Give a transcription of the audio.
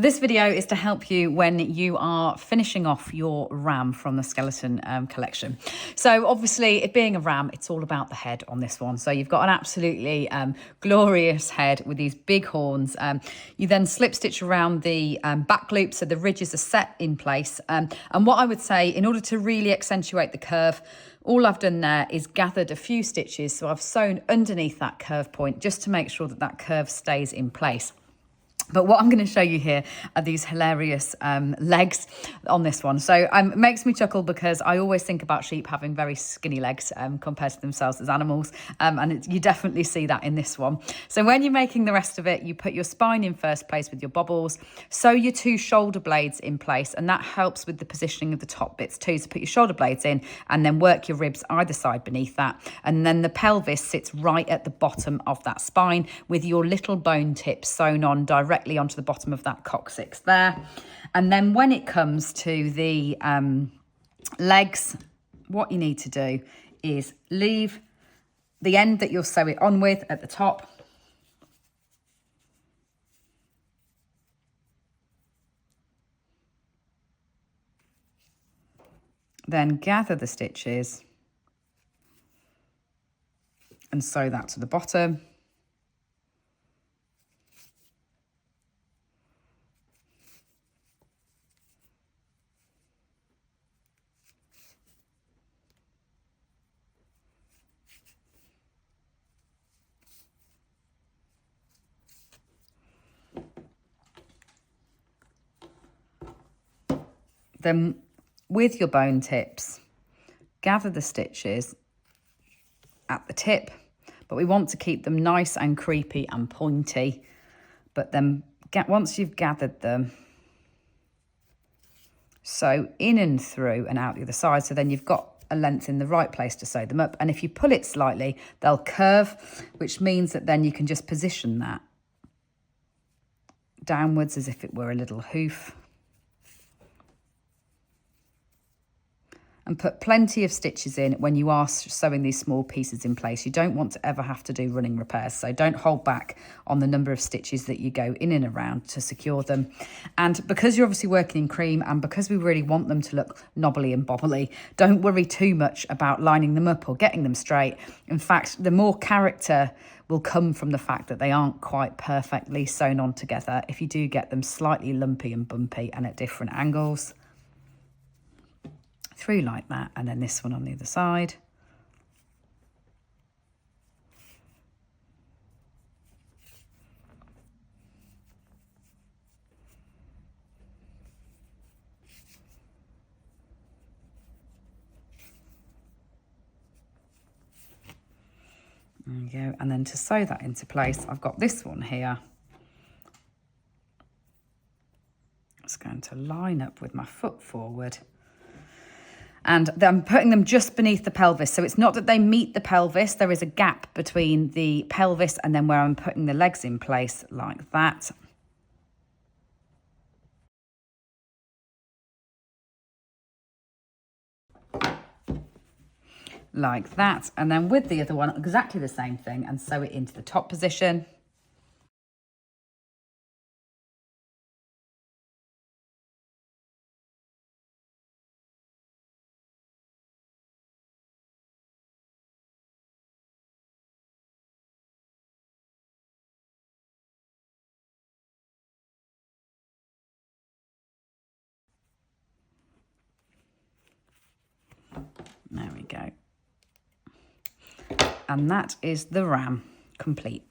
this video is to help you when you are finishing off your ram from the skeleton collection. So obviously, it being a ram, it's all about the head on this one. So you've got an absolutely glorious head with these big horns. You then slip stitch around the back loop so the ridges are set in place. And what I would say, in order to really accentuate the curve, all I've done there is gathered a few stitches. So I've sewn underneath that curve point just to make sure that that curve stays in place. But what I'm going to show you here are these hilarious legs on this one. So it makes me chuckle because I always think about sheep having very skinny legs compared to themselves as animals. And you definitely see that in this one. So when you're making the rest of it, you put your spine in first place with your bobbles, sew your 2 shoulder blades in place, and that helps with the positioning of the top bits too. So put your shoulder blades in and then work your ribs either side beneath that. And then the pelvis sits right at the bottom of that spine with your little bone tips sewn on directly onto the bottom of that coccyx there. And then when it comes to the legs, what you need to do is leave the end that you'll sew it on with at the top, then gather the stitches and sew that to the bottom. Then with your bone tips, gather the stitches at the tip, but we want to keep them nice and creepy and pointy. But then once you've gathered them, sew in and through and out the other side. So then you've got a length in the right place to sew them up. And if you pull it slightly, they'll curve, which means that then you can just position that downwards as if it were a little hoof. And put plenty of stitches in when you are sewing these small pieces in place. You don't want to ever have to do running repairs, so don't hold back on the number of stitches that you go in and around to secure them. And because you're obviously working in cream and because we really want them to look knobbly and bobbly, don't worry too much about lining them up or getting them straight. In fact, the more character will come from the fact that they aren't quite perfectly sewn on together if you do get them slightly lumpy and bumpy and at different angles. Through like that, and then this one on the other side. There you go. And then to sew that into place, I've got this one here. It's going to line up with my foot forward. And I'm putting them just beneath the pelvis. So it's not that they meet the pelvis. There is a gap between the pelvis and then where I'm putting the legs in place like that. Like that. And then with the other one, exactly the same thing, and sew it into the top position. There we go. And that is the ram complete.